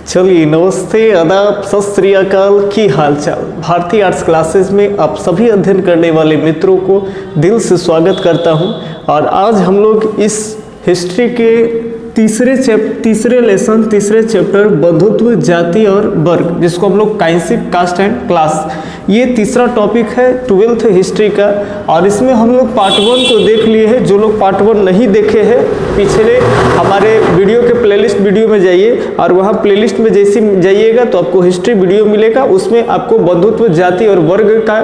चलिए, नमस्ते, आदाब, सत श्री अकाल, की हालचाल। भारतीय आर्ट्स क्लासेस में आप सभी अध्ययन करने वाले मित्रों को दिल से स्वागत करता हूं। और आज हम लोग इस हिस्ट्री के तीसरे चैप्टर बंधुत्व, जाति और वर्ग, जिसको हम लोग काइंडशिप, कास्ट एंड क्लास, ये तीसरा टॉपिक है 12th हिस्ट्री का। और इसमें हम लोग पार्ट 1 को देख लिए हैं। जो लोग पार्ट 1 नहीं देखे हैं, पिछले हमारे वीडियो के प्लेलिस्ट वीडियो में जाइए और वहाँ प्लेलिस्ट में जैसे जाइएगा तो आपको हिस्ट्री वीडियो मिलेगा। उसमें आपको बंधुत्व, जाति और वर्ग का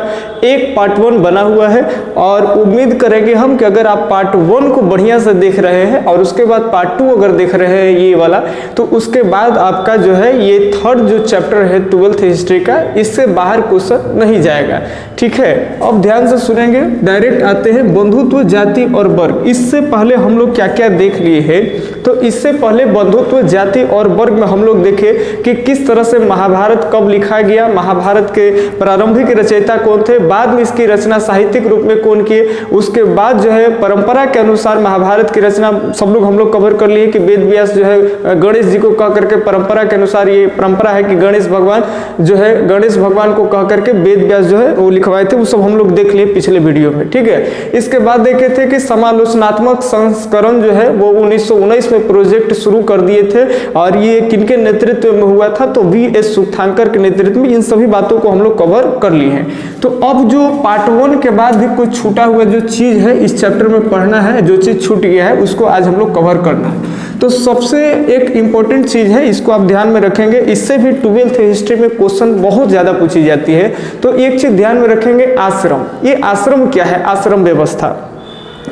एक पार्ट 1 बना हुआ है। और उम्मीद करेंगे हम कि अगर आप पार्ट 1 को बढ़िया से देख रहे हैं और उसके बाद पार्ट 2 अगर देख रहे हैं ये वाला, तो उसके बाद आपका जो है ये थर्ड जो चैप्टर है 12th हिस्ट्री का, इससे बाहर क्वेश्चन नहीं जाएगा। ठीक है, अब ध्यान से सुनेंगे। डायरेक्ट आते हैं बंधुत्व, जाति और वर्ग। इससे पहले हम लोग क्या क्या देख लिए हैं, तो इससे पहले बंधुत्व, जाति और वर्ग में हम लोग देखे कि किस तरह से महाभारत कब लिखा गया, महाभारत के प्रारंभिक रचयिता कौन थे, बाद में इसकी रचना साहित्यिक रूप में कौन किए, उसके बाद जो है परंपरा के अनुसार महाभारत की रचना हम लोग कवर कर लिए कि वेद व्यास जो है गणेश जी को कह करके, परंपरा के अनुसार ये परंपरा है कि गणेश भगवान जो है गणेश भगवान को कह करके वेद व्यास जो है वो लिखवाए थे। वो सब हम लोग देख लिए पिछले वीडियो में। ठीक है, इसके बाद देखे थे कि समालोचनात्मक संस्करण जो है वो 1919 में प्रोजेक्ट शुरू कर दिए थे। और ये किनके नेतृत्व में हुआ था, तो वी.एस. सुक्थांकर के नेतृत्व में। इन सभी बातों को हम लोग कवर कर लिए हैं। तो अब जो पार्ट 1 के बाद भी कोई छूटा हुआ जो चीज है इस चैप्टर में पढ़ना है, जो चीज छूट गया है उसको आज हम लोग कवर करना है। तो सबसे एक इंपॉर्टेंट चीज है, इसको आप ध्यान में रखेंगे। इससे भी 12th हिस्ट्री में क्वेश्चन बहुत ज्यादा पूछी जाती है। तो एक चीज ध्यान में रखेंगे, आश्रम। ये आश्रम क्या है, आश्रम व्यवस्था।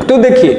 तो देखिए,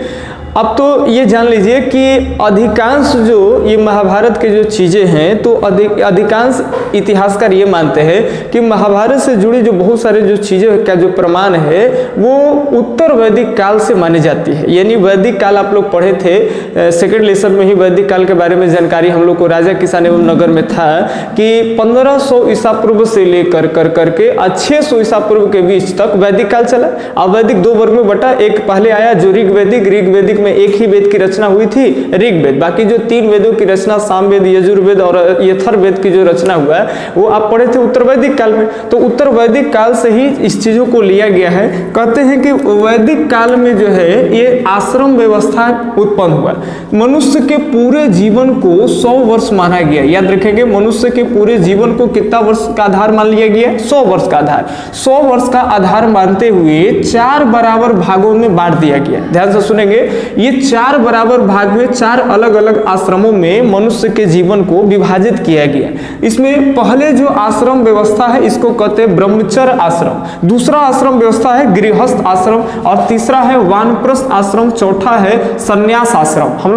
अब तो ये जान लीजिए कि अधिकांश जो ये महाभारत के जो चीज़ें हैं, तो अधिकांश इतिहासकार ये मानते हैं कि महाभारत से जुड़ी जो बहुत सारे जो चीज़ें का जो प्रमाण है वो उत्तर वैदिक काल से मानी जाती है। यानी वैदिक काल आप लोग पढ़े थे, सेकेंड लेसन में ही वैदिक काल के बारे में जानकारी हम लोग को राजा किसान एवं नगर में था कि 1500 ईसा पूर्व से लेकर करके 600 ईसा पूर्व के बीच तक वैदिक काल चला। अब वैदिक 2 वर्ग में बटा, एक पहले आया जो ऋग वैदिक में एक ही वेद की रचना हुई थी, ऋग वेद। बाकी जो 3 वेदों की रचना, सामवेद, यजुर्वेद और यथर्वेद की जो रचना हुआ है वो आप पढ़े थे उत्तर वैदिक काल में। तो उत्तर वैदिक काल से ही इस चीजों को लिया गया है। कहते हैं कि वैदिक काल में जो है ये आश्रम व्यवस्था उत्पन्न हुआ। मनुष्य के पूरे जीवन को 100 वर्ष माना गया। याद रखेंगे, मनुष्य के पूरे जीवन को कितना वर्ष का आधार मान लिया गया, 100 वर्ष का आधार। 100 वर्ष का आधार मानते हुए 4 बराबर भागों में बांट दिया गया। ध्यान से सुनेंगे, ये 4 बराबर भाग में 4 अलग अलग आश्रमों में मनुष्य के जीवन को विभाजित किया गया। इसमें पहले जो आश्रम व्यवस्था है इसको कहते हैं ब्रह्मचर्य आश्रम, दूसरा आश्रम व्यवस्था है गृहस्थ आश्रम, और तीसरा है वानप्रस्थ आश्रम, चौथा है संन्यास आश्रम। हम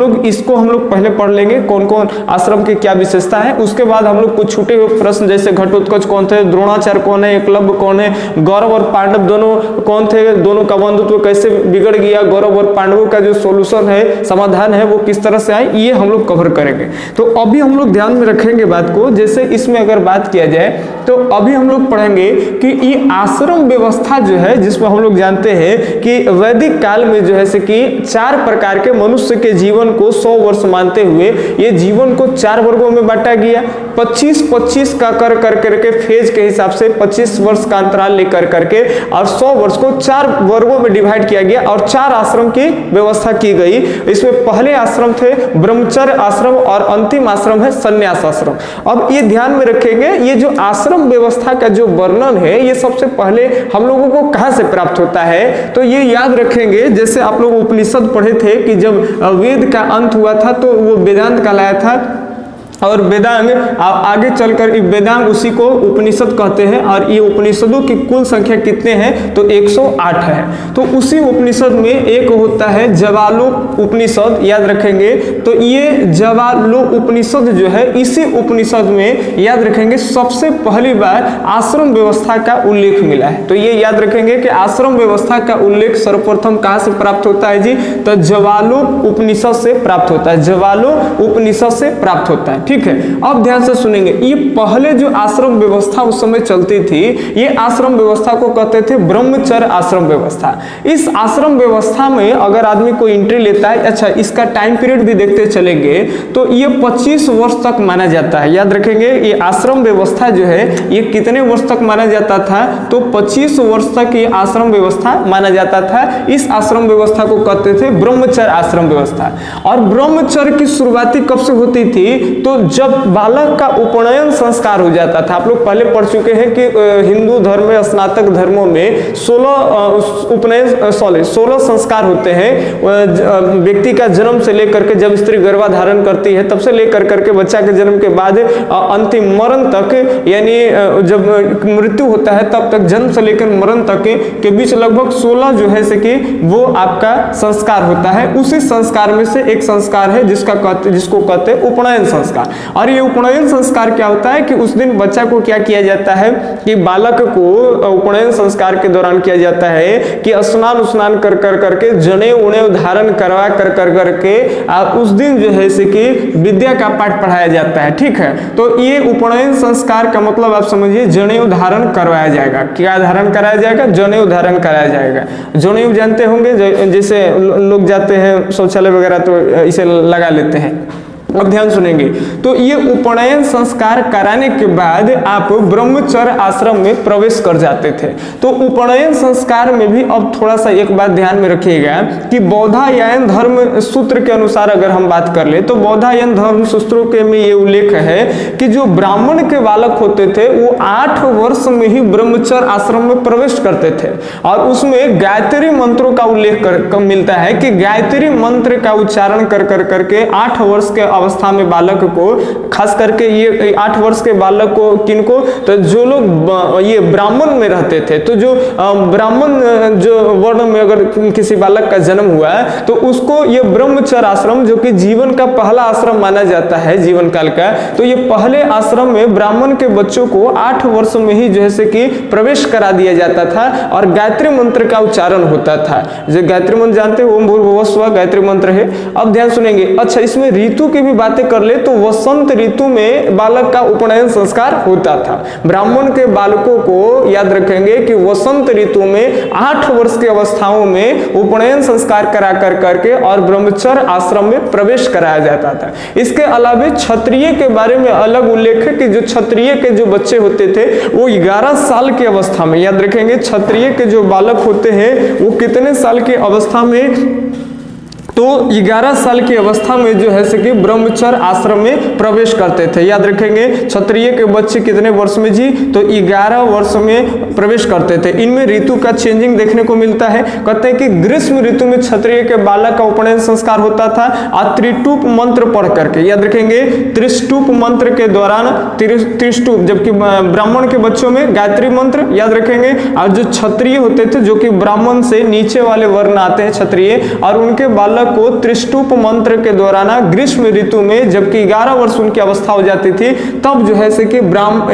लोग पहले पढ़ लेंगे कौन कौन आश्रम की क्या विशेषता है। उसके बाद हम लोग कुछ छूटे हुए प्रश्न जैसे घटोत्कच कौन थे, द्रोणाचार्य कौन है, एकलव्य कौन है, गौरव और पांडव दोनों कौन थे, दोनों का बंधुत्व कैसे बिगड़ गया, गौरव और पांडवों का जो सॉल्यूशन है, समाधान है, वो किस तरह से आए, ये हम लोग कवर करेंगे। तो अभी हम लोग ध्यान में रखेंगे बात को। जैसे इसमें अगर बात किया जाए तो अभी हम लोग पढ़ेंगे कि ये आश्रम व्यवस्था जो है, जिसमें हम लोग जानते हैं कि वैदिक काल में जो है से कि 4 प्रकार के मनुष्य के जीवन को 100 वर्ष मानते हुए ये जीवन को 4 वर्गों में बांटा गया। 25-25 का करके फेज के हिसाब से 25 वर्ष का अंतराल लेकर करके और 100 वर्ष को 4 वर्गों में डिवाइड किया गया और 4 आश्रम की व्यवस्था की गई। इसमें पहले आश्रम थे ब्रह्मचर्य आश्रम और अंतिम आश्रम है संन्यास आश्रम। अब ये ध्यान में रखेंगे, ये जो आश्रम व्यवस्था का जो वर्णन है ये सबसे पहले हम लोगों को कहां से प्राप्त होता है, तो ये याद रखेंगे। जैसे आप लोग उपनिषद पढ़े थे कि जब वेद का अंत हुआ था तो वो वेदांत कहलाया था, और वेदांग आगे चलकर वेदांग उसी को उपनिषद कहते हैं। और ये उपनिषदों की कुल संख्या कितने हैं, तो 108 है। तो उसी उपनिषद में एक होता है जवालोक उपनिषद, याद रखेंगे। तो ये जवालोक उपनिषद जो है, इसी उपनिषद में याद रखेंगे सबसे पहली बार आश्रम व्यवस्था का उल्लेख मिला है। तो ये याद रखेंगे कि आश्रम व्यवस्था का उल्लेख सर्वप्रथम कहां से प्राप्त होता है जी, तो जवालोक उपनिषद से प्राप्त होता है, जवालोक उपनिषद से प्राप्त होता है। ठीक है। अब ध्यान से सुनेंगे, ये पहले जो आश्रम व्यवस्था उस समय चलती थी, ये आश्रम व्यवस्था को कहते थे ब्रह्मचर्य आश्रम व्यवस्था। इस आश्रम व्यवस्था में अगर आदमी कोई एंट्री लेता है, अच्छा इसका टाइम पीरियड भी देखते चलेंगे तो ये 25 वर्ष तक माना जाता है। याद रखेंगे ये आश्रम व्यवस्था जो है ये कितने वर्ष तक माना जाता था, तो 25 वर्ष तक ये आश्रम व्यवस्था माना जाता था। इस आश्रम व्यवस्था को कहते थे ब्रह्मचर्य आश्रम व्यवस्था। और ब्रह्मचर्य की शुरुआती कब से होती थी, तो जब बालक का उपनयन संस्कार हो जाता था। आप लोग पहले पढ़ चुके हैं कि हिंदू धर्म में, स्नातक धर्मों में 16 संस्कार होते हैं। व्यक्ति का जन्म से लेकर के जब स्त्री गर्भाधारण करती है तब से लेकर करके बच्चा के जन्म के बाद अंतिम मरण तक, यानी जब मृत्यु होता है तब तक, जन्म से लेकर मरण तक के बीच लगभग 16 जो है से कि वो आपका संस्कार होता है। उसी संस्कार में से एक संस्कार है जिसको कहते हैं उपनयन संस्कार। और ये उपनयन संस्कार क्या होता है कि उस दिन बच्चा को क्या किया जाता है कि बालक को उपनयन संस्कार के दौरान किया जाता है कि स्नान कर करके जनेऊ धारण करवा कर करके उस दिन जो है से कि विद्या का पाठ पढ़ाया जाता है। ठीक है, तो ये उपनयन संस्कार का मतलब आप समझिए जनेऊ धारण करवाया जाएगा। क्या धारण कराया जाएगा? जनेऊ धारण कराया जाएगा। जनेऊ जानते होंगे, जैसे लोग जाते हैं शौचालय वगैरह तो इसे लगा लेते हैं। अब ध्यान सुनेंगे, तो ये उपनयन संस्कार कराने के बाद आप ब्रह्मचर्य आश्रम में प्रवेश कर जाते थे। तो उपनयन संस्कार में भी अब थोड़ा सा एक बात ध्यान में रखिएगा कि बौद्धायन धर्म सूत्र के अनुसार अगर हम बात कर ले तो बौद्धायन धर्म सूत्रों के में ये उल्लेख है कि जो ब्राह्मण के बालक होते थे वो 8 वर्ष में ही ब्रह्मचर्य आश्रम में प्रवेश करते थे। और उसमें गायत्री मंत्रों का उल्लेख मिलता है कि गायत्री मंत्र का उच्चारण कर करके 8 वर्ष के अवस्था में बालक को, खास करके ये 8 वर्ष के बालक को, किनको, तो जो लोग ये ब्राह्मण में रहते थे, तो जो ब्राह्मण जो वर्ण में अगर किसी बालक का जन्म हुआ है तो उसको ये ब्रह्मचर्य आश्रम, जो कि जीवन का पहला आश्रम माना जाता है जीवन काल का, तो ये पहले आश्रम में ब्राह्मण के बच्चों को 8 वर्ष में ही जैसे कि प्रवेश करा दिया जाता था और गायत्री मंत्र का उच्चारण होता था। जो गायत्री मंत्र जानते हो, ओम भूर्भुवः स्वः गायत्री मंत्र है। अब ध्यान सुनेंगे, अच्छा इसमें ऋतु की भी बातें कर ले तो वसंत ऋतु में बालक का उपनयन संस्कार होता था। ब्राह्मण के बालकों को याद रखेंगे कि वसंत ऋतु में 8 वर्ष की अवस्थाओं में उपनयन संस्कार करा करके और ब्रह्मचर्य आश्रम में प्रवेश कराया जाता था। इसके अलावा क्षत्रिय के बारे में अलग उल्लेख है कि जो क्षत्रिय के जो बच्चे होते थे वो 11 साल की अवस्था में, याद रखेंगे क्षत्रिय के जो बालक होते हैं वो कितने साल की अवस्था में, तो 11 साल की अवस्था में जो है कि ब्रह्मचर्य आश्रम में प्रवेश करते थे। याद रखेंगे क्षत्रिय के बच्चे कितने वर्ष में जी, तो 11 वर्ष में प्रवेश करते थे। इनमें ऋतु का चेंजिंग देखने को मिलता है। कहते हैं कि ग्रीष्म ऋतु में क्षत्रिय के बालक का उपनयन संस्कार होता था और त्रिटूप मंत्र पढ़ करके, याद रखेंगे त्रिष्टूप मंत्र के दौरान त्रिष्टूप, जबकि ब्राह्मण के बच्चों में गायत्री मंत्र, याद रखेंगे। और जो क्षत्रिय होते थे जो कि ब्राह्मण से नीचे वाले वर्ण आते हैं क्षत्रिय, और उनके बालक को त्रिष्टूप मंत्र के दौरान ग्रीष्म ऋतु में, जबकि 11 वर्ष उनकी अवस्था हो जाती थी, तब जो है कि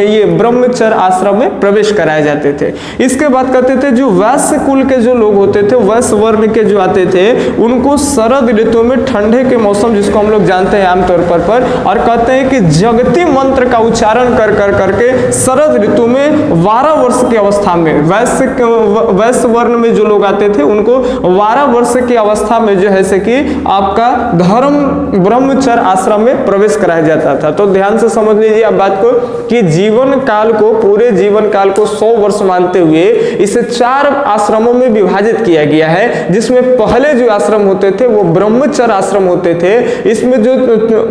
ये ब्रह्मचर्य आश्रम में प्रवेश कराए जाते थे। इसके बाद कहते थे जो वैश्य कुल के जो लोग होते थे, वैश्य वर्ण के जो आते थे, उनको शरद ऋतु में, ठंडे के मौसम जिसको हम लोग जानते हैं आमतौर पर, और कहते हैं कि जगती मंत्र का उच्चारण कर करके शरद ऋतु में 12 वर्ष की अवस्था में, वैश्य वर्ण में जो लोग आते थे उनको 12 वर्ष की अवस्था में जो है कि आपका धर्म ब्रह्मचर्य आश्रम में प्रवेश कराया जाता था। तो ध्यान से समझ लीजिए आप बात को कि जीवन काल को, पूरे जीवन काल को 100 वर्ष मानते हुए इसे 4 आश्रमों में विभाजित किया गया है, जिसमें पहले जो आश्रम होते थे वो ब्रह्मचर्य आश्रम होते थे। इसमें जो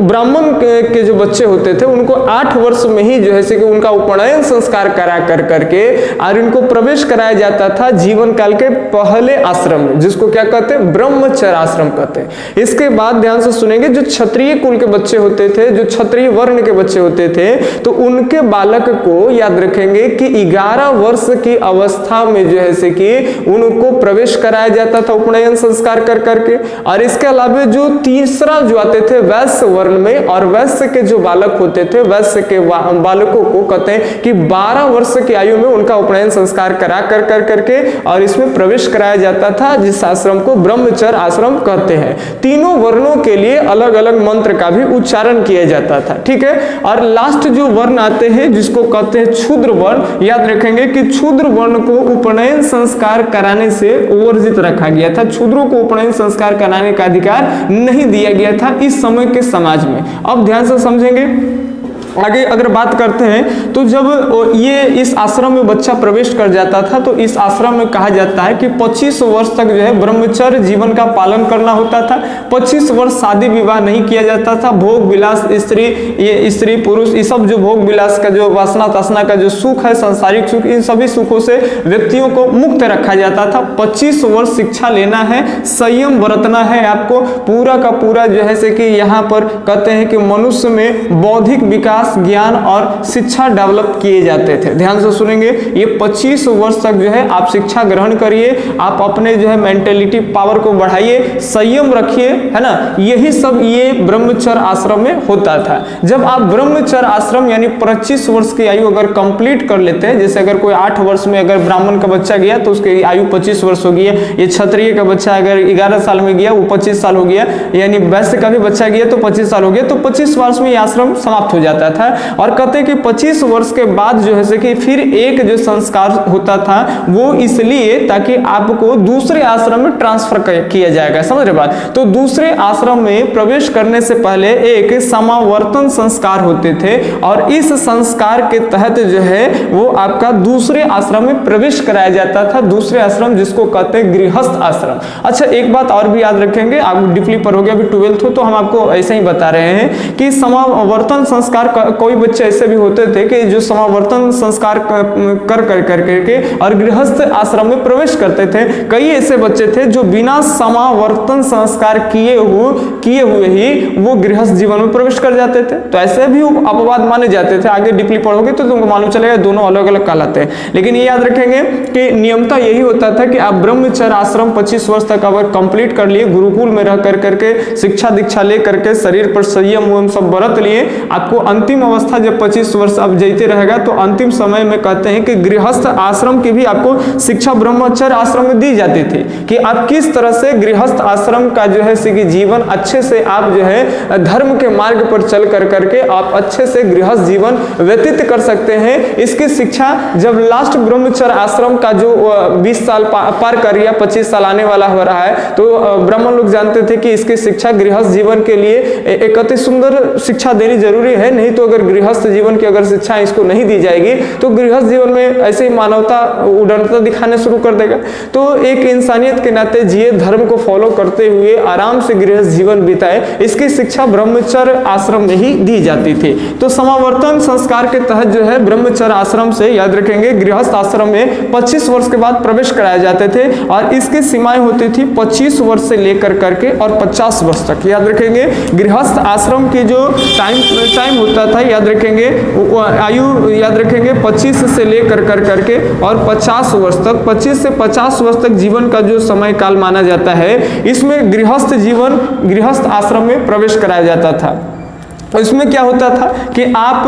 ब्राह्मण के जो बच्चे होते थे उनको 8 वर्ष में ही जो है कि उनका उपनयन संस्कार करा करके और इनको प्रवेश कराया जाता था जीवन काल के पहले आश्रम में, जिसको क्या कहते हैं, ब्रह्मचर्य आश्रम कहते हैं। इसके बाद ध्यान से सुनेंगे, जो क्षत्रिय कुल के बच्चे होते थे, जो क्षत्रिय वर्ण के बच्चे होते थे, तो उनके बालक को याद रखेंगे कि 11 वर्ष की अवस्था में जो है कि उनको प्रवेश कराया जाता था उपनयन संस्कार कर करके। और इसके अलावा जो तीसरा जो आते थे वैश्य वर्ण में, और वैश्य के जो बालक होते थे, वैश्य के बालकों को कहते हैं कि 12 वर्ष की आयु में उनका उपनयन संस्कार करा कर करके और इसमें प्रवेश कराया जाता था, जिस आश्रम को ब्रह्मचर्य आश्रम कहते पढ़ते हैं, तीनों वर्णों के लिए अलग अलग मंत्र का भी उच्चारण किया जाता था, ठीक है। और लास्ट जो वर्ण आते हैं जिसको कहते हैं क्षुद्र वर्ण, याद रखेंगे कि क्षुद्र वर्ण को उपनयन संस्कार कराने से वर्जित रखा गया था, क्षुद्रों को उपनयन संस्कार कराने का अधिकार नहीं दिया गया था इस समय के समाज में। अब ध्यान से समझेंगे, आगे अगर बात करते हैं तो जब ये इस आश्रम में बच्चा प्रवेश कर जाता था तो इस आश्रम में कहा जाता है कि 25 वर्ष तक जो है ब्रह्मचर्य जीवन का पालन करना होता था। 25 वर्ष शादी विवाह नहीं किया जाता था। भोग विलास, स्त्री पुरुष, ये सब जो भोग विलास का जो वासना तसना का जो सुख है, सांसारिक सुख, इन सभी सुखों से व्यक्तियों को मुक्त रखा जाता था। 25 वर्ष शिक्षा लेना है, संयम बरतना है आपको, पूरा का पूरा जो है से कि यहाँ पर कहते हैं कि मनुष्य में बौद्धिक विकास, ज्ञान और शिक्षा डेवलप किए जाते थे। ध्यान से सुनेंगे, ये 25 वर्ष तक जो है आप शिक्षा ग्रहण करिए, आप अपने जो है मेंटेलिटी पावर को बढ़ाइए, संयम रखिए, है ना। यही सब ये ब्रह्मचर्य आश्रम में होता था। जब आप ब्रह्मचर्य आश्रम यानी 25 वर्ष की आयु अगर कंप्लीट कर लेते हैं, जैसे अगर कोई 8 वर्ष में अगर ब्राह्मण का बच्चा गया तो उसकी आयु 25 वर्ष हो गई है। ये क्षत्रिय का बच्चा अगर 11 साल में गया वो 25 साल हो गया, यानी वैश्य का भी बच्चा गया तो 25 साल हो गया। तो 25 वर्ष में ये आश्रम समाप्त हो जाता था। और कहते हैं कि 25 वर्ष के बाद जो है कि फिर एक जो संस्कार होता था वो इसलिए ताकि आपको दूसरे आश्रम में ट्रांसफर किया जाएगा, समझ रहे बात। तो दूसरे आश्रम में प्रवेश करने से पहले एक समावर्तन संस्कार होते थे और इस संस्कार के तहत जो है वो आपका दूसरे आश्रम में प्रवेश कराया जाता था। दूसरे आश्रम जिसको कहते हैं गृहस्थ आश्रम। अच्छा, एक बात और भी याद रखेंगे, आप डीपली पढ़ोगे, अभी 12th हो तो हम आपको ऐसे ही बता रहे हैं कि समावर्तन संस्कार कोई बच्चे ऐसे भी होते थे कि जो समावर्तन संस्कार करके और गृहस्थ आश्रम में प्रवेश करते थे। कई ऐसे बच्चे थे जो बिना समावर्तन संस्कार किए हुए ही वो गृहस्थ जीवन में प्रवेश कर जाते थे। तो ऐसे भी अपवाद माने जाते थे। आगे डीपली पढ़ोगे तो तुमको मालूम चलेगा दोनों अलग अलग कहलाते हैं। लेकिन ये याद रखेंगे कि नियमता यही होता था कि आप ब्रह्मचर्य आश्रम 25 वर्ष तक अगर कंप्लीट कर लिए, गुरुकुल में रह करके शिक्षा दीक्षा ले करके शरीर पर संयम सब बरत लिए, आपको अंतिम अवस्था जब 25 वर्ष अब जीते रहेगा तो अंतिम समय में कहते हैं कि गृहस्थ आश्रम की भी आपको शिक्षा ब्रह्मचर्य आश्रम में दी जाती थी कि आप किस तरह से गृहस्थ आश्रम का जो है कि जीवन अच्छे से आप जो है धर्म के मार्ग पर चल करके आप अच्छे से गृहस्थ जीवन व्यतीत कर सकते हैं। इसकी शिक्षा जब लास्ट ब्रह्मचर्य आश्रम का जो 20 साल पार कर गया, 25 साल आने वाला हो रहा है, तो ब्राह्मण लोग जानते थे कि इसकी शिक्षा गृहस्थ जीवन के लिए एक अति सुंदर शिक्षा देनी जरूरी है। नहीं तो अगर गृहस्थ जीवन की अगर शिक्षा इसको नहीं दी जाएगी तो गृहस्थ जीवन में ऐसे ही मानवता उदारता दिखाने शुरू कर देगा। तो एक इंसानियत के नाते जिए, धर्म को फॉलो करते हुए आराम से गृहस्थ जीवन बिताए, इसकी शिक्षा ब्रह्मचर्य आश्रम में ही दी जाती थी। तो समावर्तन संस्कार के तहत जो है ब्रह्मचर्य आश्रम से, याद रखेंगे, गृहस्थ आश्रम में 25 वर्ष के बाद प्रवेश कराए जाते थे और इसकी सीमाएं होती थी 25 वर्ष से लेकर करके और 50 वर्ष तक। याद रखेंगे गृहस्थ आश्रम की जो टाइम होता था, याद रखेंगे आयु, याद रखेंगे 25 से लेकर करके और 50 वर्ष तक, 25 से 50 वर्ष तक जीवन का जो समय काल माना जाता है, इसमें गृहस्थ जीवन गृहस्थ आश्रम में प्रवेश कराया जाता था। इसमें क्या होता था कि आप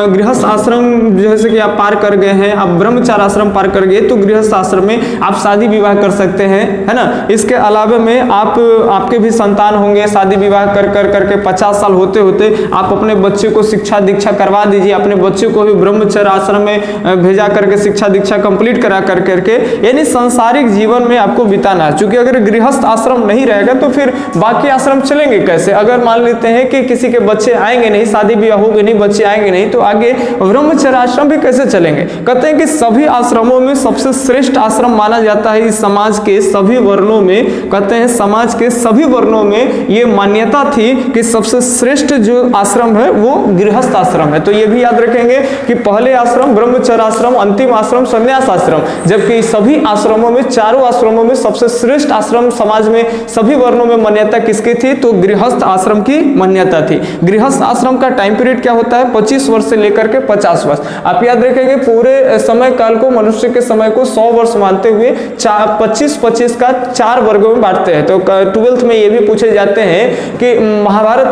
गृहस्थ आश्रम जैसे कि आप पार कर गए हैं, आप ब्रह्मचार्य आश्रम पार कर गए तो गृहस्थ आश्रम में आप शादी विवाह कर सकते हैं, है ना। इसके अलावा में आपके भी संतान होंगे, शादी विवाह करके 50 साल होते होते आप अपने बच्चे को शिक्षा दीक्षा करवा दीजिए, अपने बच्चे को भी ब्रह्मचर्य आश्रम में भेजा करके शिक्षा दीक्षा कंप्लीट करा करके, यानी सांसारिक जीवन में आपको बिताना। चूंकि अगर गृहस्थ आश्रम नहीं रहेगा तो फिर बाकी आश्रम चलेंगे कैसे। अगर मान लेते हैं कि किसी के बच्चे आएंगे नहीं, शादी ब्याह होगी नहीं, बच्चे आएंगे नहीं, तो आगे ब्रह्मचर्य आश्रम भी कैसे चलेंगे। कहते हैं कि सभी आश्रमों में सबसे श्रेष्ठ आश्रम माना जाता है इस समाज के सभी वर्णों में। कहते हैं समाज के सभी वर्णों में ये मान्यता थी कि सबसे श्रेष्ठ जो आश्रम है वो गृहस्थ आश्रम है। तो ये भी याद रखेंगे कि पहले आश्रम ब्रह्मचर्य आश्रम, अंतिम आश्रम संन्यास आश्रम, जबकि सभी आश्रमों में, चारों आश्रमों में सबसे श्रेष्ठ आश्रम समाज में सभी वर्णों में मान्यता किसकी थी, तो गृहस्थ आश्रम की मान्यता थी। गृहस्थ आश्रम का टाइम पीरियड क्या होता है, 25 वर्ष से लेकर के 50 वर्ष। आप याद रखेंगे पूरे समय काल को, मनुष्य के समय को 100 वर्ष मानते हुए 25-25 का 4 वर्गों में बांटते हैं। तो 12th में ये भी पूछे जाते हैं कि महाभारत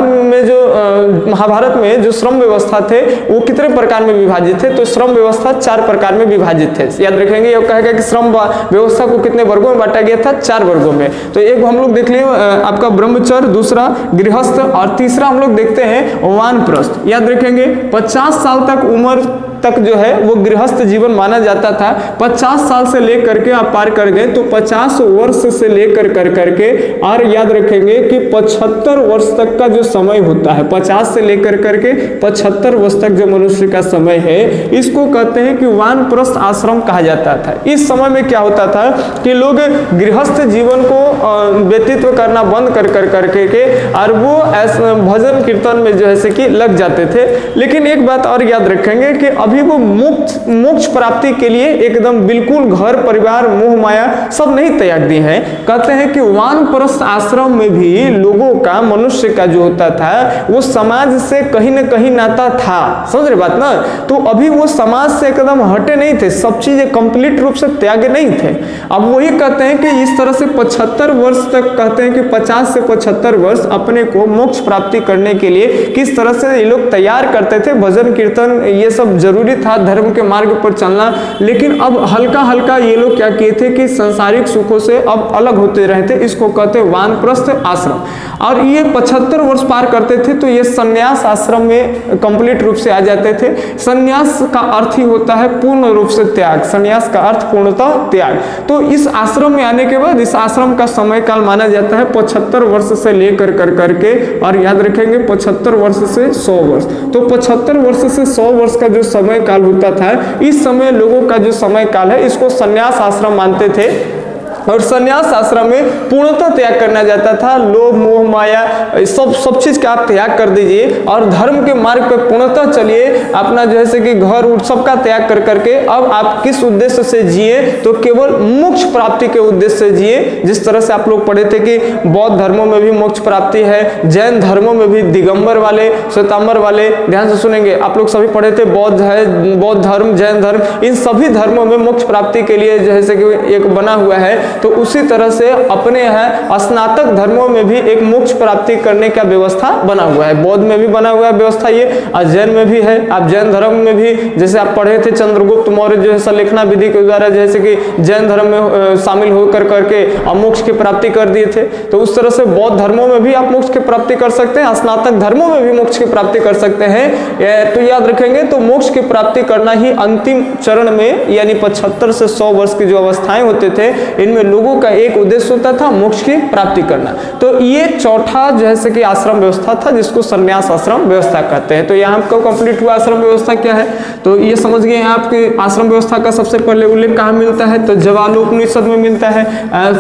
में जो श्रम व्यवस्था थे वो कितने प्रकार में विभाजित थे, तो श्रम व्यवस्था 4 प्रकार में विभाजित थे। याद रखेंगे, ये कहेगा कि श्रम व्यवस्था को कितने वर्गों में बांटा गया था, 4 वर्गों में। तो एक हम लोग देख लिए आपका ब्रह्मचर्य, दूसरा गृहस्थ, और तीसरा हम लोग देखते हैं वानप्रस्थ। याद रखेंगे 50 साल तक उम्र तक जो है वो गृहस्थ जीवन माना जाता था। 50 साल से लेकर के आप पार कर गए तो 50 वर्ष से लेकर करके, और याद रखेंगे कि 75 वर्ष तक का जो समय होता है, 50 से लेकर करके 75 वर्ष तक जो मनुष्य का समय है, इसको कहते हैं कि वानप्रस्थ आश्रम कहा जाता था। इस समय में क्या होता था कि लोग गृहस्थ जीवन को व्यतीत करना बंद करके के और वो भजन कीर्तन में जो है कि लग जाते थे। लेकिन एक बात और याद रखेंगे कि अभी वो मोक्ष प्राप्ति के लिए एकदम बिल्कुल घर परिवार मोह माया सब नहीं त्याग दिए हैं। कहते हैं कि वानप्रस्थ आश्रम में भी लोगों का, मनुष्य का जो होता था वो समाज से कहीं ना कहीं नाता था। समझ रहे बात ना? तो अभी वो समाज से एकदम हटे नहीं थे, सब चीजें कंप्लीट रूप से त्यागे नहीं थे। अब वही कहते हैं कि इस तरह से 75 वर्ष तक, कहते हैं कि 50 से 75 वर्ष अपने को मोक्ष प्राप्ति करने के लिए किस तरह से ये लोग तैयार करते थे। भजन कीर्तन ये सब जरूरी था, धर्म के मार्ग पर चलना। लेकिन अब हल्का हल्का ये लोग क्या किए थे कि संसारिक सुखों से अब अलग होते रहे थे। इसको कहते हैं वानप्रस्थ आश्रम। और ये 75 वर्ष पार करते थे तो ये संन्यास आश्रम में कंप्लीट रूप से आ जाते थे। संन्यास का अर्थ ही होता है पूर्ण रूप से त्याग। संन्यास का अर्थ पूर्णतः त्याग। तो इस आश्रम में आने के बाद इस आश्रम का समय काल माना जाता है 75 वर्ष से लेकर करके, और याद रखेंगे 75 वर्ष से 100 वर्ष। तो 75 वर्ष से 100 वर्ष का जो समय काल होता था, इस समय लोगों का जो समय काल है इसको संन्यास आश्रम मानते थे। और संन्यास आश्रम में पूर्णतः त्याग करना जाता था। लोभ मोह माया सब चीज का आप त्याग कर दीजिए और धर्म के मार्ग पर पूर्णतः चलिए। अपना जैसे कि घर उठ सबका त्याग करके अब आप किस उद्देश्य से जिए, तो केवल मोक्ष प्राप्ति के उद्देश्य से जिए। जिस तरह से आप लोग पढ़े थे कि बौद्ध धर्मों में भी मोक्ष प्राप्ति है, जैन धर्मों में भी दिगंबर वाले, श्वेतांबर वाले, ध्यान से सुनेंगे, आप लोग सभी पढ़े थे बौद्ध है, बौद्ध धर्म, जैन धर्म, इन सभी धर्मों में मोक्ष प्राप्ति के लिए जैसे कि एक बना हुआ है। तो उसी तरह से अपने यहाँ स्नातक धर्मों में भी एक मोक्ष प्राप्ति करने का व्यवस्था बना हुआ है। बौद्ध में भी बना हुआ है व्यवस्था ये, और जैन में भी है। आप जैन धर्म में भी जैसे आप पढ़े थे चंद्रगुप्त मौर्य जो है संलेखना विधि के द्वारा जैसे कि जैन धर्म में शामिल होकर करके मोक्ष की प्राप्ति कर दिए थे। तो उस तरह से बौद्ध धर्मों में भी आप मोक्ष की प्राप्ति कर सकते हैं, स्नातक धर्मों में भी मोक्ष की प्राप्ति कर सकते हैं। तो याद रखेंगे तो मोक्ष की प्राप्ति करना ही अंतिम चरण में, यानी 75 से 100 वर्ष की जो अवस्थाएं होते थे, इनमें लोगों का एक उद्देश्य होता था मोक्ष की प्राप्ति करना। तो ये चौथा जैसे कि आश्रम व्यवस्था था जिसको संन्यास आश्रम व्यवस्था कहते हैं। तो यहाँ आपको कंप्लीट हुआ आश्रम व्यवस्था क्या है। तो ये समझ गए आपके आश्रम व्यवस्था का सबसे पहले उल्लेख कहाँ मिलता है, तो जवालोपनिषद में मिलता है।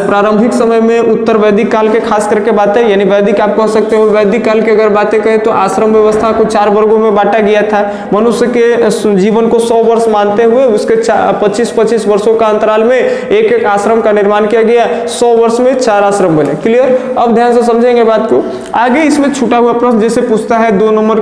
प्रारंभिक समय में उत्तर वैदिक काल के खास करके बातें, यानी वैदिक आप कह सकते हो, वैदिक काल की अगर बातें कहें तो आश्रम व्यवस्था को 4 वर्गों में बांटा गया था। मनुष्य के जीवन को 100 वर्ष मानते हुए उसके 25-25 वर्षों का अंतराल में एक आश्रम का निर्माण किया गया। 100 वर्ष में 4 आश्रम बने। क्लियर? अब ध्यान से समझेंगे बात को। आगे इसमें छूटा हुआ प्रश्न जैसे पूछता है 2 नंबर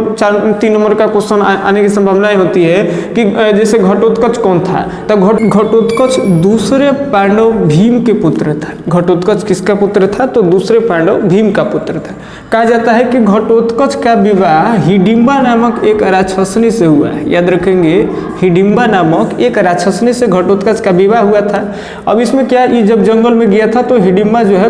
3 नंबर का क्वेश्चन आने की संभावनाएं होती है कि जैसे घटोत्कच कौन था। तो घटोत्कच दूसरे पांडव भीम के पुत्र था। घटोत्कच किसका पुत्र था, तो दूसरे पांडव भीम का पुत्र था। कहा जाता है कि घटोत्कच का विवाह हिडिंबा नामक एक राक्षसनी से हुआ है। याद रखेंगे, हिडिंबा नामक एक राक्षसनी से घटोत्कच का विवाह हुआ था। अब इसमें क्या, ये जब जंगल में गया था तो हिडिंबा जो है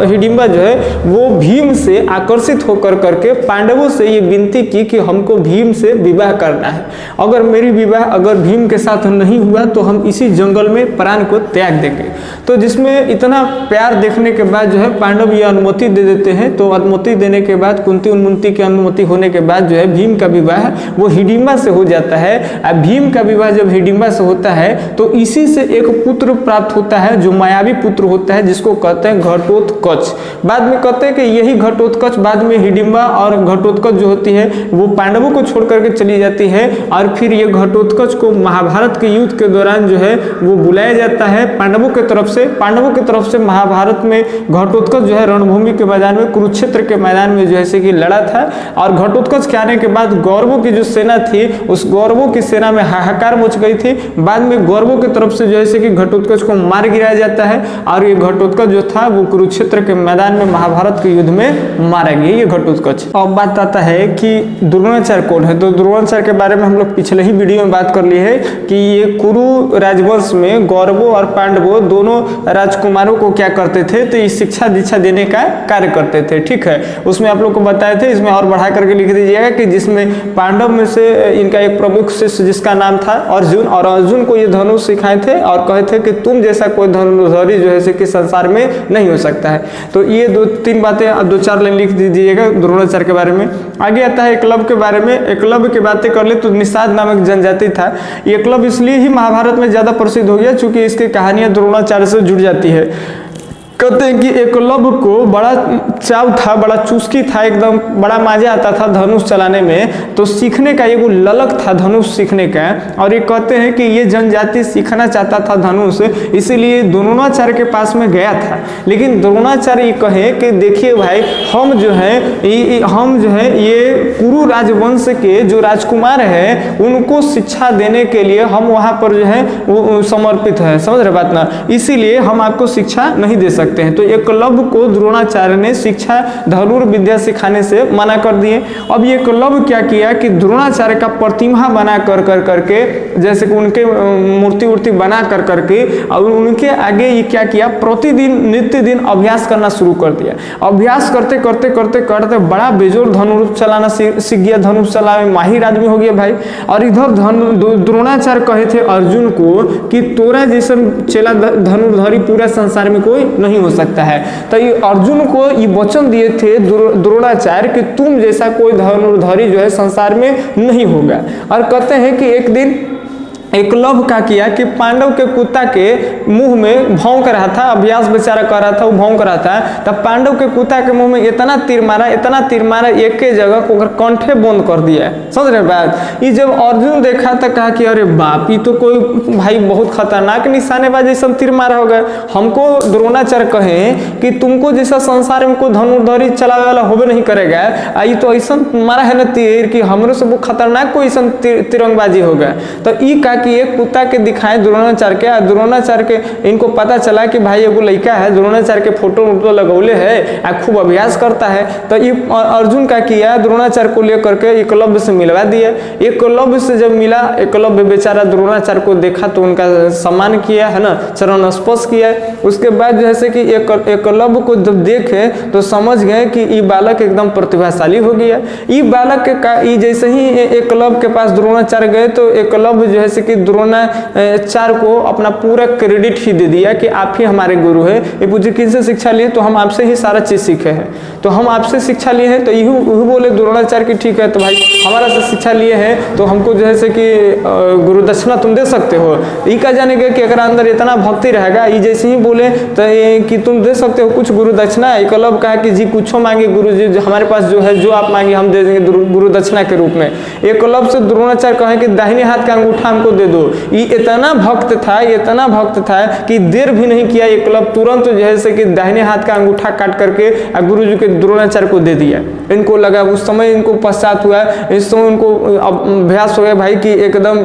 हिडिंबा जो है वो भीम से आकर्षित होकर करके पांडवों से ये विनती की कि हमको भीम से विवाह करना है। अगर मेरी विवाह अगर भीम के साथ नहीं हुआ तो हम इसी जंगल में प्राण को त्याग देंगे। तो जिसमें इतना प्यार देखने के बाद जो है पांडव ये अनुमति दे देते हैं। तो अनुमति देने के बाद कुंती उन्मुंती की अनुमति होने के बाद जो है भीम का विवाह वो हिडिंबा से हो जाता है। अब भीम का विवाह जब हिडिंबा से होता है तो इसी से एक पुत्र प्राप्त साथ होता है, जो मायावी पुत्र होता है जिसको कहते हैं घटोत्कच। बाद में कहते हैं कि यही घटोत्कच बाद में हिडिंबा और घटोत्कच जो होती है वो पांडवों को छोड़ करके चली जाती है, और फिर ये घटोत्कच को महाभारत के युद्ध के दौरान जो है वो बुलाया जाता है पांडवों की तरफ से महाभारत में घटोत्कच जो है रणभूमि के मैदान में, कुरुक्षेत्र के मैदान में जो है कि लड़ा था। और घटोत्कच के आने के बाद गौरवों की जो सेना थी उस गौरवों की सेना में हाहाकार मच गई थी। बाद में गौरवों की तरफ से जो है कि घटोत्कच को मार गिराया जाता है, और ये घटोत्कच जो था वो कुरुक्षेत्र के मैदान में महाभारत के युद्ध में मारा गया ये घटोत्कच। अब बात आता है कि द्रोणाचार्य कौन है। तो द्रोणाचार्य के बारे में हम लोग पिछले ही वीडियो में बात कर ली है कि ये कुरु राजवंश में गौरवों और पांडवों दोनों राजकुमारों को क्या करते थे, तो ये शिक्षा दीक्षा देने का कार्य करते थे। ठीक है, उसमें आप लोग को बताए थे, इसमें और बढ़ा करके लिख दीजिएगा कि जिसमें पांडव में से इनका एक प्रमुख शिष्य जिसका नाम था अर्जुन, और अर्जुन को ये धनुष सिखाए थे और कहे थे कि तुम जैसा कोई धनुर्धरी जो है कि संसार में नहीं हो सकता है। तो ये 2-3 बातें 2-4 लाइन लिख दीजिएगा द्रोणाचार्य के बारे में। आगे आता है एकलव्य के बारे में। एकलव्य की बातें कर ले तो निषाद नामक जनजाति था। एकलव्य इसलिए ही महाभारत में ज्यादा प्रसिद्ध हो गया क्योंकि इसकी कहानियां द्रोणाचार्य से जुड़ जाती है। कहते हैं कि एकलव्य को बड़ा चाव था, बड़ा चुस्की था, एकदम बड़ा मजा आता था धनुष चलाने में, तो सीखने का ये वो ललक था धनुष सीखने का। और ये कहते हैं कि ये जनजाति सीखना चाहता था धनुष, इसीलिए द्रोणाचार्य के पास में गया था। लेकिन द्रोणाचार्य ये कहे कि देखिए भाई, हम जो है ये कुरु राजवंश के जो राजकुमार है उनको शिक्षा देने के लिए हम वहां पर जो है वो समर्पित है, समझ रहे बात ना, इसीलिए हम आपको शिक्षा नहीं दे सकते हैं। तो एकलव्य को द्रोणाचार्य ने शिक्षा धनुर्विद्या सिखाने से मना कर दिए। अब ये एकलव्य क्या किया कि द्रोणाचार्य का प्रतिमा बना कर करके, जैसे कि उनके मूर्ति बना कर करके, और उनके आगे ये क्या किया, प्रतिदिन नित्य दिन अभ्यास करना शुरू कर दिया। अभ्यास करते करते करते करते बड़ा बेजोर धनुष चलाना सीख गया, धनुष चलाने में माहिर आदमी हो गया भाई। और इधर द्रोणाचार्य कहे थे अर्जुन को कि तोरा जैसा चेला धनुर्धरी पूरा संसार में कोई नहीं हो सकता है। तो ये अर्जुन को ये वचन दिए थे द्रोणाचार्य कि तुम जैसा कोई धनुर्धरी जो है संसार में नहीं होगा। और कहते हैं कि एक दिन एकलव्य का किया कि पांडव के कुत्ता के मुंह में भौंक रहा था, अभ्यास बेचारा कर रहा था, वो भौंक रहा था, तब पांडव के कुत्ता के मुंह में इतना तीर मारा एक के जगह को कंठे बंद कर दिया। समझ रहे बात। ये जब अर्जुन देखा तो कहा कि अरे बाप, ये तो कोई भाई बहुत खतरनाक निशानेबाज जैसा तीर मारा होगा। हमको द्रोणाचार्य कहे कि तुमको जैसा संसार में कोई धनुर्धरी चलाने वाला होबे नहीं करेगा, ये तो ऐसा मारा है ना तीर कि हमरो से वो खतरनाक कोई ऐसा तिरंगबाजी होगा। तो ई का कि एक कुत्ता के दिखाए द्रोणाचार्य के, द्रोणाचार्य के इनको पता चला कि भाई एगो लड़का है, द्रोणाचार्य के फोटो लगौले है, खूब अभ्यास करता है। तो ये अर्जुन का किया, द्रोणाचार्य को लेकर के एकलव्य से मिलवा दिया। एकलव्य से जब मिला, एकलव्य बेचारा द्रोणाचार्य को देखा तो उनका सम्मान किया है ना, चरण स्पर्श किया। उसके बाद जैसे कि एकलव्य को जब देखे तो समझ गए कि ये बालक एकदम प्रतिभाशाली हो गया। ये बालक के जैसे ही एकलव्य के पास द्रोणाचार्य गए तो एकलव्य जो है कि द्रोणाचार्य को अपना पूरा क्रेडिट ही दे दिया कि आप ही हमारे गुरु है। ये पूछे किनसे शिक्षा लिए, तो हम आपसे ही सारा चीज सीखे हैं, तो हम आपसे शिक्षा लिए हैं। तो यही बोले द्रोणाचार्य की ठीक है, तो भाई हमारा से शिक्षा लिए हैं तो हमको जैसे कि गुरु दक्षिणा तुम दे सकते हो। ये कहा जाने कि अगर अंदर इतना भक्ति रहेगा, ये जैसे ही बोले तो कि तुम दे सकते हो कुछ गुरु दक्षिणा। एकलव्य कहा कि जी कुछ मांगे गुरु जी, हमारे पास जो है जो आप मांगे हम दे देंगे गुरु दक्षिणा के रूप में। एकलव्य से द्रोणाचार्य कहे कि दाहिने हाथ का अंगूठा हमको दे दो। ये इतना भक्त था कि देर भी नहीं किया, एकलव्य तुरंत जैसे कि दाहिने हाथ का अंगूठा काट करके गुरु जी के द्रोणाचार्य को दे दिया। इनको लगा, उस समय इनको पश्चात हुआ, इस समय उनको अभ्यास हो गया भाई कि एकदम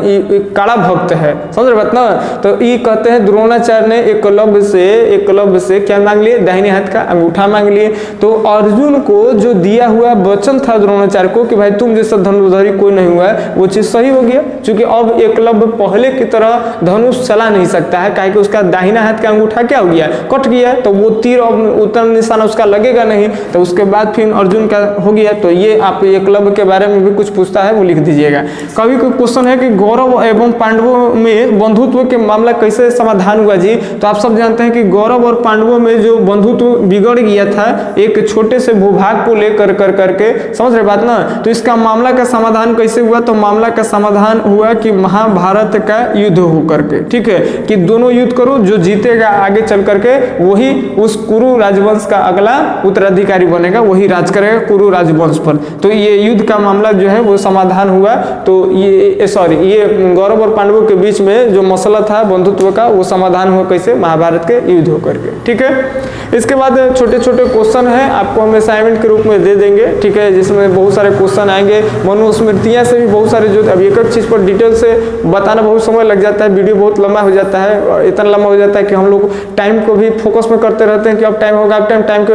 कड़ा भक्त है, समझ रहे बात ना। तो ये कहते हैं द्रोणाचार्य ने एकलव्य से क्या मांग लिए, दाहिने हाथ का अंगूठा मांग लिए। तो अर्जुन को जो दिया हुआ वचन था द्रोणाचार्य को कि भाई तुम जैसा धनुर्धरी कोई नहीं हुआ, वो चीज सही हो गया। क्योंकि अब एकलव्य पहले की तरह धनुष चला नहीं सकता है, काहे कि उसका दाहिना हाथ का अंगूठा क्या हो गया, कट गया, तो वो तीर अब उतना निशाना उसका लगेगा नहीं। तो उसके बाद फिर अर्जुन का हो गया। तो ये आप एकलव्य के बारे में भी कुछ पूछता है वो लिख दीजिएगा। कभी कोई क्वेश्चन है कि गौरव एवं पांडवों में बंधुत्व के मामला कैसे समाधान हुआ जी, तो आप सब जानते हैं कि गौरव और पांडवों में जो बंधुत्व बिगड़ गया था एक छोटे से भूभाग को लेकर करके, समझ रहे बात ना। तो इसका मामला का समाधान कैसे हुआ, तो मामला का समाधान हुआ कि महाभारत महाभारत का युद्ध हो करके, ठीक है, कि दोनों युद्ध करो, जो जीतेगा आगे चल करके वही उस कुरु राजवंश का अगला उत्तराधिकारी बनेगा, वही राज करेगा कुरु राजवंश पर। तो ये युद्ध का मामला जो है वो समाधान हुआ। तो ये गौरव और पांडवों के बीच में जो मसला था बंधुत्व का, वो समाधान हुआ कैसे? महाभारत के युद्ध होकर के, ठीक है। इसके बाद छोटे छोटे क्वेश्चन है, आपको हम असाइनमेंट के रूप में दे देंगे, ठीक है, जिसमें बहुत सारे क्वेश्चन आएंगे। मनुस्मृतियां से भी बहुत सारे, जो अब एक एक चीज पर डिटेल से बताना बहुत समय लग जाता है, वीडियो बहुत लंबा हो जाता है, और इतना लंबा हो जाता है कि हम लोग टाइम को भी फोकस में करते रहते हैं कि अब टाइम होगा, अब टाइम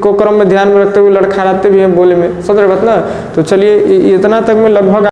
को क्रम में ध्यान में रखते हुए लड़खड़ाते भी हैं बोले में, समझ रहे बात ना। तो चलिए इतना तक में लगभग